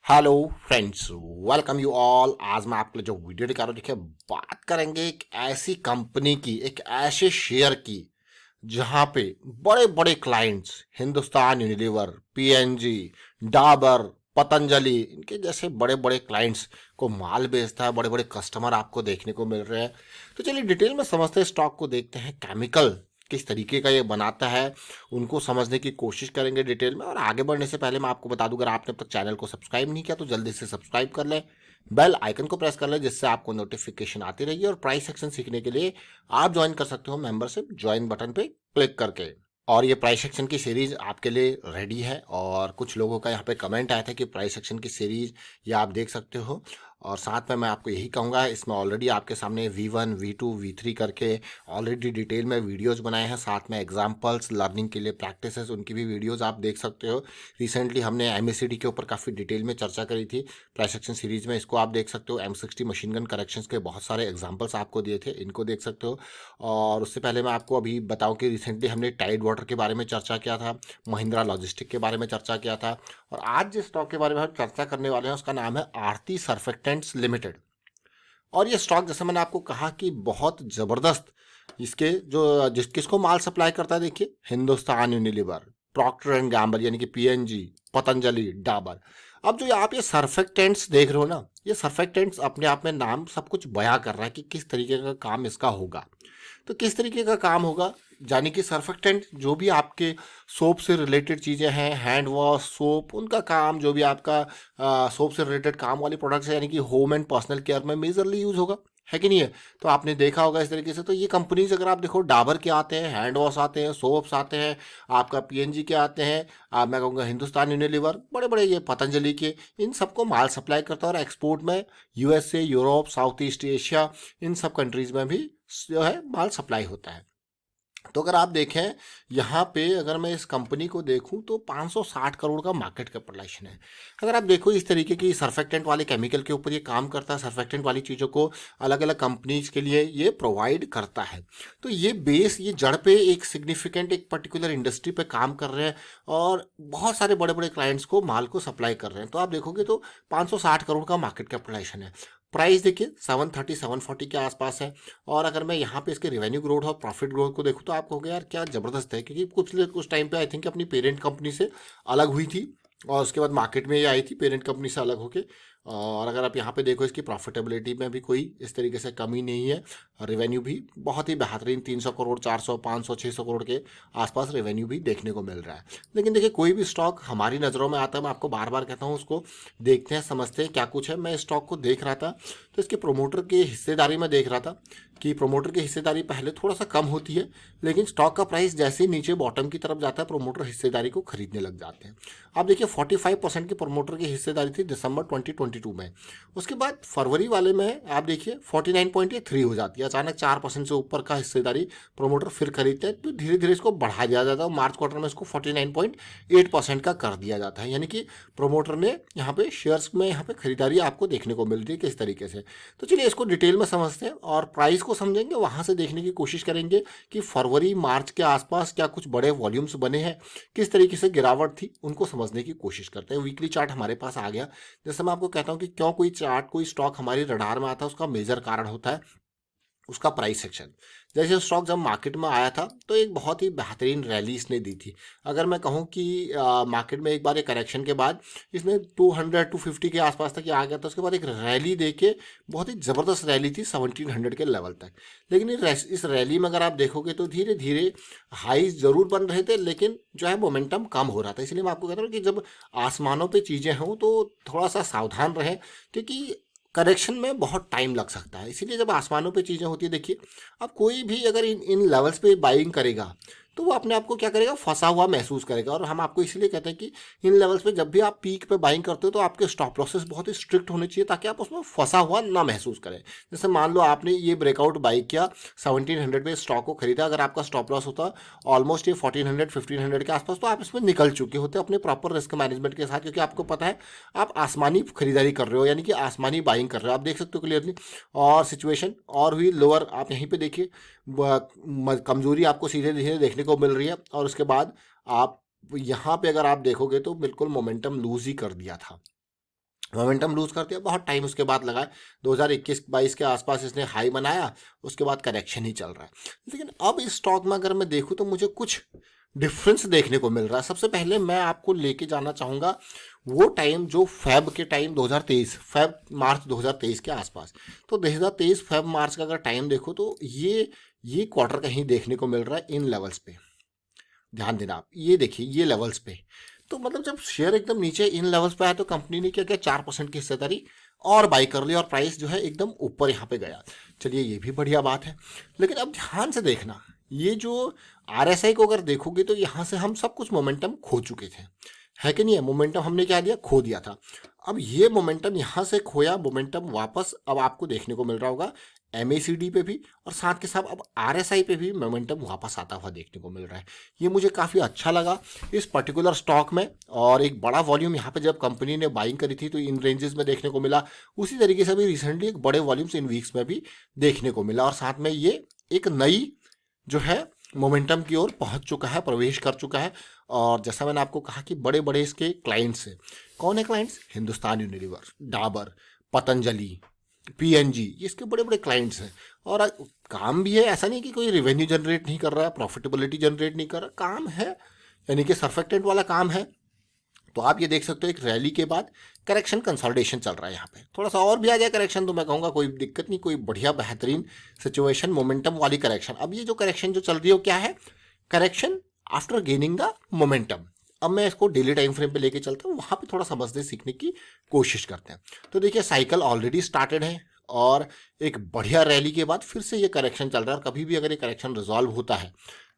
Hello friends, welcome you all. आज मैं आपके लिए जो वीडियो दिखा रहा हूँ, देखिए बात करेंगे एक ऐसी कंपनी की, एक ऐसे शेयर की जहाँ पे बड़े बड़े clients, Hindustan Unilever, PNG, Dabur, Patanjali, इनके जैसे बड़े बड़े क्लाइंट्स को माल बेचता है। बड़े बड़े कस्टमर आपको देखने को मिल रहे हैं। तो चलिए डिटेल में समझते हैं, स्टॉक को देखते हैं, केमिकल किस तरीके का ये बनाता है उनको समझने की कोशिश करेंगे डिटेल में। और आगे बढ़ने से पहले मैं आपको बता दूं, अगर आपने अब तक चैनल को सब्सक्राइब नहीं किया तो जल्दी से सब्सक्राइब कर लें, बेल आइकन को प्रेस कर लें, जिससे आपको नोटिफिकेशन आती रहेगी। और प्राइस सेक्शन सीखने के लिए आप ज्वाइन कर सकते हो मेंबरशिप ज्वाइन बटन पे क्लिक करके। और ये प्राइस सेक्शन की सीरीज आपके लिए रेडी है। और कुछ लोगों का यहाँ पे कमेंट आया था कि प्राइस सेक्शन की सीरीज ये आप देख सकते हो। और साथ में मैं आपको यही कहूँगा, इसमें ऑलरेडी आपके सामने V1, V2, V3 करके ऑलरेडी डिटेल में वीडियोस बनाए हैं। साथ में एग्जांपल्स, लर्निंग के लिए प्रैक्टिसेस, उनकी भी वीडियोस आप देख सकते हो। रिसेंटली हमने MACD के ऊपर काफ़ी डिटेल में चर्चा करी थी प्राइस सेक्शन सीरीज में, इसको आप देख सकते हो। M60 मशीन गन करेक्शंस के बहुत सारे एग्जाम्पल्स आपको दिए थे, इनको देख सकते हो। और उससे पहले मैं आपको अभी बताऊं कि रिसेंटली हमने टाइड वाटर के बारे में चर्चा किया था, महिंद्रा लॉजिस्टिक के बारे में चर्चा किया था। और आज जिस स्टॉक के बारे में हम चर्चा करने वाले हैं उसका नाम है आरती सर्फेक्टेंट्स लिमिटेड। और ये स्टॉक, जैसे मैंने आपको कहा कि बहुत ज़बरदस्त, इसके जो किसको माल सप्लाई करता है, देखिए Hindustan Unilever, Procter and Gamble यानी कि पीएनजी, पतंजलि, डाबर। अब जो आप ये सर्फेक्टेंट्स देख रहे हो ना, ये सर्फेक्टेंट्स अपने आप में नाम सब कुछ बयां कर रहा है कि किस तरीके का काम इसका होगा। तो किस तरीके का काम होगा, यानी कि सर्फेक्टेंट जो भी आपके सोप से रिलेटेड चीज़ें हैं, हैंड वॉश, सोप, उनका काम, जो भी आपका सोप से रिलेटेड काम वाली प्रोडक्ट्स है, यानी कि होम एंड पर्सनल केयर में मेजरली यूज होगा, है कि नहीं है। तो आपने देखा होगा इस तरीके से। तो ये कंपनीज अगर आप देखो, डाबर के आते हैं, हैंड वॉश आते हैं, सोप्स आते हैं, आपका पीएनजी के आते हैं, मैं कहूँगा हिंदुस्तान यूनिलीवर, बड़े बड़े ये पतंजलि के, इन सबको माल सप्लाई करता है। और एक्सपोर्ट में USA, Europe, South East Asia, इन सब कंट्रीज में भी जो है माल सप्लाई होता है। तो अगर आप देखें यहाँ पे, अगर मैं इस कंपनी को देखूं तो 560 करोड़ का मार्केट कैपिटलाइजेशन है। अगर आप देखो इस तरीके की सर्फेक्टेंट वाले केमिकल के ऊपर ये काम करता है, सर्फेक्टेंट वाली चीज़ों को अलग अलग कंपनीज के लिए ये प्रोवाइड करता है। तो ये बेस, ये जड़ पे एक सिग्निफिकेंट, एक पर्टिकुलर इंडस्ट्री पे काम कर रहे हैं और बहुत सारे बड़े बड़े क्लाइंट्स को माल को सप्लाई कर रहे हैं। तो आप देखोगे तो 560 करोड़ का मार्केट कैपिटलाइजेशन है। प्राइस देखिए 730 740 के आसपास है। और अगर मैं यहाँ पे इसके रेवेन्यू ग्रोथ और प्रॉफिट ग्रोथ को देखूँ तो आप कहोगे यार क्या ज़बरदस्त है, क्योंकि कुछ टाइम पे आई थिंक अपनी पेरेंट कंपनी से अलग हुई थी और उसके बाद मार्केट में ये आई थी पेरेंट कंपनी से अलग होके। और अगर आप यहाँ पे देखो, इसकी प्रॉफिटेबिलिटी में भी कोई इस तरीके से कमी नहीं है। रेवेन्यू भी बहुत ही बेहतरीन, 300 करोड़, 400, 500, 600 करोड़ के आसपास रेवेन्यू भी देखने को मिल रहा है। लेकिन देखिए, कोई भी स्टॉक हमारी नज़रों में आता है, मैं आपको बार बार कहता हूँ, उसको देखते हैं, समझते हैं क्या कुछ है। मैं इस स्टॉक को देख रहा था तो इसके प्रोमोटर की हिस्सेदारी में देख रहा था कि प्रोमोटर की हिस्सेदारी पहले थोड़ा सा कम होती है, लेकिन स्टॉक का प्राइस जैसे ही नीचे बॉटम की तरफ जाता है, प्रोमोटर हिस्सेदारी को खरीदने लग जाते हैं। आप देखिए 45% की प्रोमोटर की हिस्सेदारी थी दिसंबर 2022 में। उसके बाद फरवरी वाले में आप देखिए 49.3 हो जाती है। अचानक 4% से ऊपर का हिस्सेदारी प्रोमोटर फिर खरीदते हैं, तो धीरे धीरे इसको बढ़ा दिया जाता है। मार्च क्वार्टर में इसको 49.8% का कर दिया जाता है। यानी कि प्रोमोटर ने यहाँ पे शेयर्स में यहाँ पे खरीदारी आपको देखने को मिल रही है किस तरीके से। तो चलिए इसको डिटेल में समझते हैं और प्राइस को समझेंगे, वहाँ से देखने की कोशिश करेंगे कि फरवरी मार्च के आसपास क्या कुछ बड़े वॉल्यूम्स बने हैं, किस तरीके से गिरावट थी, उनको समझने की कोशिश करते हैं। वीकली चार्ट हमारे पास आ गया। जैसे मैं आपको कहता हूँ कि क्यों कोई चार्ट, कोई स्टॉक हमारी रडार में आता है, उसका मेजर कारण होता है उसका प्राइस सेक्शन। जैसे स्टॉक जब मार्केट में आया था तो एक बहुत ही बेहतरीन रैली इसने दी थी। अगर मैं कहूँ कि मार्केट में एक बार एक करेक्शन के बाद इसने 200 250 के आसपास तक ये आ गया था। उसके बाद एक रैली दे के बहुत ही ज़बरदस्त रैली थी 1700 के लेवल तक। लेकिन इस रैली में अगर आप देखोगे तो धीरे धीरे हाईज जरूर बन रहे थे, लेकिन जो है मोमेंटम कम हो रहा था। इसलिए मैं आपको कहता हूँ कि जब आसमानों पे चीज़ें हों तो थोड़ा सा सावधान रहें, क्योंकि करेक्शन में बहुत टाइम लग सकता है। इसीलिए जब आसमानों पे चीज़ें होती है, देखिए अब कोई भी अगर इन इन लेवल्स पे बाइंग करेगा तो वो अपने आप को क्या करेगा, फंसा हुआ महसूस करेगा। और हम आपको इसलिए कहते हैं कि इन लेवल्स पे जब भी आप पीक पे बाइंग करते हो तो आपके स्टॉप लॉसेस बहुत ही स्ट्रिक्ट होने चाहिए, ताकि आप उसमें फंसा हुआ ना महसूस करें। जैसे मान लो आपने ये ब्रेकआउट बाई किया, 1700 पे स्टॉक को खरीदा, अगर आपका स्टॉप लॉस होता ऑलमोस्ट ये 1400 1500 के आसपास, तो आप इसमें निकल चुके होते अपने प्रॉपर रिस्क मैनेजमेंट के साथ, क्योंकि आपको पता है आप आसमानी खरीदारी कर रहे हो, यानी कि आसमानी बाइंग कर रहे हो। आप देख सकते हो क्लियरली। और सिचुएशन और भी लोअर, आप यहीं पे देखिए कमजोरी आपको सीधे धीरे देखने को मिल रही है। और उसके बाद आप यहाँ पे अगर आप देखोगे तो बिल्कुल मोमेंटम लूज ही कर दिया था। मोमेंटम लूज कर दिया, बहुत टाइम उसके बाद लगा, 2021-22 के आसपास इसने हाई बनाया, उसके बाद करेक्शन ही चल रहा है। लेकिन अब इस स्टॉक में अगर मैं देखूं तो मुझे कुछ डिफरेंस देखने को मिल रहा है। सबसे पहले मैं आपको लेके जाना चाहूँगा वो टाइम जो फेब के टाइम 2023, फेब मार्च 2023 के आसपास। तो 2023 फेब मार्च का अगर टाइम देखो तो ये क्वार्टर कहीं देखने को मिल रहा है इन लेवल्स पे। ध्यान देना आप, ये देखिए ये लेवल्स पे। तो मतलब जब शेयर एकदम नीचे इन लेवल्स पे आया तो कंपनी ने क्या किया, 4% की हिस्सेदारी और बाई कर ली और प्राइस जो है एकदम ऊपर यहाँ पे गया। चलिए ये भी बढ़िया बात है। लेकिन अब ध्यान से देखना, ये जो आरएसआई को अगर देखोगे तो यहाँ से हम सब कुछ मोमेंटम खो चुके थे, है कि नहीं है? मोमेंटम हमने क्या दिया, खो दिया था। अब ये मोमेंटम यहाँ से खोया मोमेंटम वापस अब आपको देखने को मिल रहा होगा एमएसीडी पे भी, और साथ के साथ अब आरएसआई पे भी मोमेंटम वापस आता हुआ देखने को मिल रहा है। ये मुझे काफ़ी अच्छा लगा इस पर्टिकुलर स्टॉक में। और एक बड़ा वॉल्यूम यहाँ पे जब कंपनी ने बाइंग करी थी तो इन रेंजेस में देखने को मिला। उसी तरीके से भी रिसेंटली एक बड़े वॉल्यूम्स इन वीक्स में भी देखने को मिला, और साथ में ये एक नई जो है मोमेंटम की ओर पहुंच चुका है, प्रवेश कर चुका है। और जैसा मैंने आपको कहा कि बड़े बड़े इसके क्लाइंट्स हैं। कौन है clients? Hindustan Unilever, Dabur, Patanjali, PNG, ये इसके बड़े बड़े क्लाइंट्स हैं। और काम भी है, ऐसा नहीं कि कोई रेवेन्यू जनरेट नहीं कर रहा है, प्रॉफिटेबिलिटी जनरेट नहीं कर रहा, काम है, यानी कि सर्फेक्टेंट वाला काम है। तो आप ये देख सकते हो एक रैली के बाद करेक्शन कंसोलिडेशन चल रहा है। यहाँ पे थोड़ा सा और भी आ जाए करेक्शन तो मैं कहूँगा कोई दिक्कत नहीं, कोई बढ़िया बेहतरीन सिचुएशन, मोमेंटम वाली करेक्शन। अब ये जो करेक्शन जो चल रही है वो क्या है? Correction after gaining the momentum. अब मैं इसको डेली टाइम फ्रेम पे लेके चलता हूँ, वहाँ पे थोड़ा समझने सीखने की कोशिश करते हैं। तो देखिए साइकिल ऑलरेडी स्टार्टेड है और एक बढ़िया रैली के बाद फिर से ये करेक्शन चल रहा है। और कभी भी अगर ये करेक्शन रिजॉल्व होता है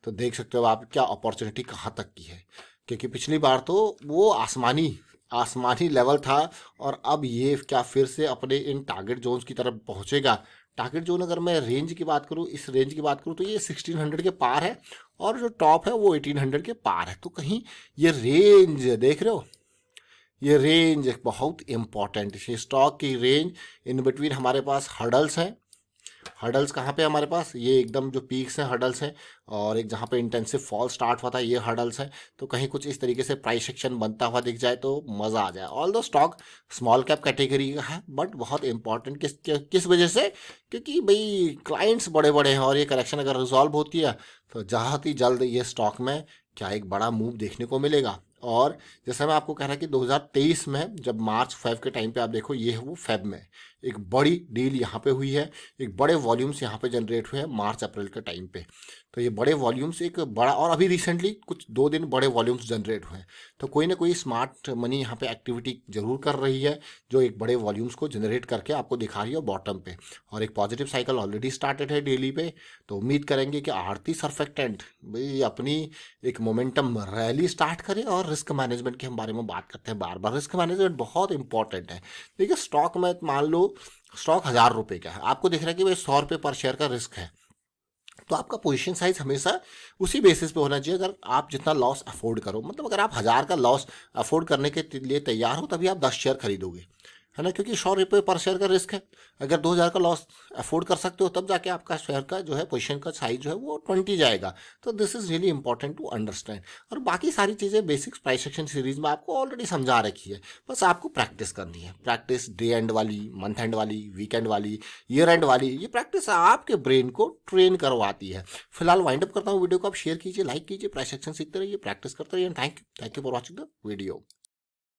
तो देख सकते हो आप क्या अपॉर्चुनिटी कहाँ तक की है, क्योंकि पिछली बार तो वो आसमानी आसमानी लेवल था और अब ये क्या फिर से अपने इन टारगेट जोन्स की तरफ पहुंचेगा। टारगेट जोन अगर मैं रेंज की बात करूं, इस रेंज की बात करूं तो ये 1600 के पार है और जो टॉप है वो 1800 के पार है। तो कहीं ये रेंज देख रहे हो, ये रेंज बहुत इंपॉर्टेंट है। स्टॉक की रेंज इन बिटवीन हमारे पास हर्डल्स हैं। हर्डल्स कहाँ पे हमारे पास, ये एकदम जो पीक्स हैं हर्डल्स हैं, और एक जहाँ पे इंटेंसिव फॉल स्टार्ट हुआ था ये हर्डल्स हैं। तो कहीं कुछ इस तरीके से प्राइस सेक्शन बनता हुआ दिख जाए तो मज़ा आ जाए। ऑल दो स्टॉक स्मॉल कैप कैटेगरी का है बट बहुत इंपॉर्टेंट किस वजह से, क्योंकि भाई क्लाइंट्स बड़े बड़े हैं और ये करेक्शन अगर रिजॉल्व होती है तो बहुत ही जल्द ये स्टॉक में क्या एक बड़ा मूव देखने को मिलेगा। और जैसा मैं आपको कह रहा कि 2023 में जब मार्च फेब के टाइम पे आप देखो, ये है वो फेब में एक बड़ी डील यहाँ पे हुई है, एक बड़े वॉल्यूम्स यहाँ पे जनरेट हुए हैं मार्च अप्रैल के टाइम पे। तो ये बड़े वॉल्यूम्स एक बड़ा, और अभी रिसेंटली कुछ 2 दिन बड़े वॉल्यूम्स जनरेट हुए हैं। तो कोई ना कोई स्मार्ट मनी यहाँ पे एक्टिविटी जरूर कर रही है जो एक बड़े वॉल्यूम्स को जनरेट करके आपको दिखा रही है बॉटम पे। और एक पॉजिटिव साइकिल ऑलरेडी स्टार्टेड है डेली पे। तो उम्मीद करेंगे कि आरती सर्फेक्टेंट भाई अपनी एक मोमेंटम रैली स्टार्ट करे। और रिस्क मैनेजमेंट के हम बारे में बात करते हैं बार बार, रिस्क मैनेजमेंट बहुत इंपॉर्टेंट है। देखिए स्टॉक में मान लो स्टॉक 1000 रुपए का है, आपको दिख रहा है कि भाई 100 रुपये पर शेयर का रिस्क है, तो आपका पोजीशन साइज हमेशा उसी बेसिस पे होना चाहिए। अगर आप जितना लॉस अफोर्ड करो, मतलब अगर आप 1000 का लॉस अफोर्ड करने के लिए तैयार हो तभी आप 10 शेयर खरीदोगे, है ना, क्योंकि 100 रुपये पर शेयर का रिस्क है। अगर 2000 का लॉस अफोर्ड कर सकते हो तब जाके आपका शेयर का जो है पोजीशन का साइज जो है वो 20 जाएगा। तो this is really important to understand. और बाकी सारी चीज़ें बेसिक्स प्राइस सेक्शन सीरीज में आपको ऑलरेडी समझा रखी है, बस आपको प्रैक्टिस करनी है। प्रैक्टिस डे एंड वाली, मंथ एंड वाली, वीकेंड वाली, ईयर एंड वाली, ये प्रैक्टिस आपके ब्रेन को ट्रेन करवाती है। फिलहाल वाइंड अप करता हूँ वीडियो को, आप शेयर कीजिए, लाइक कीजिए, प्राइस सेक्शन सीखते रहिए, प्रैक्टिस करते रहिए। Thank you for watching the video.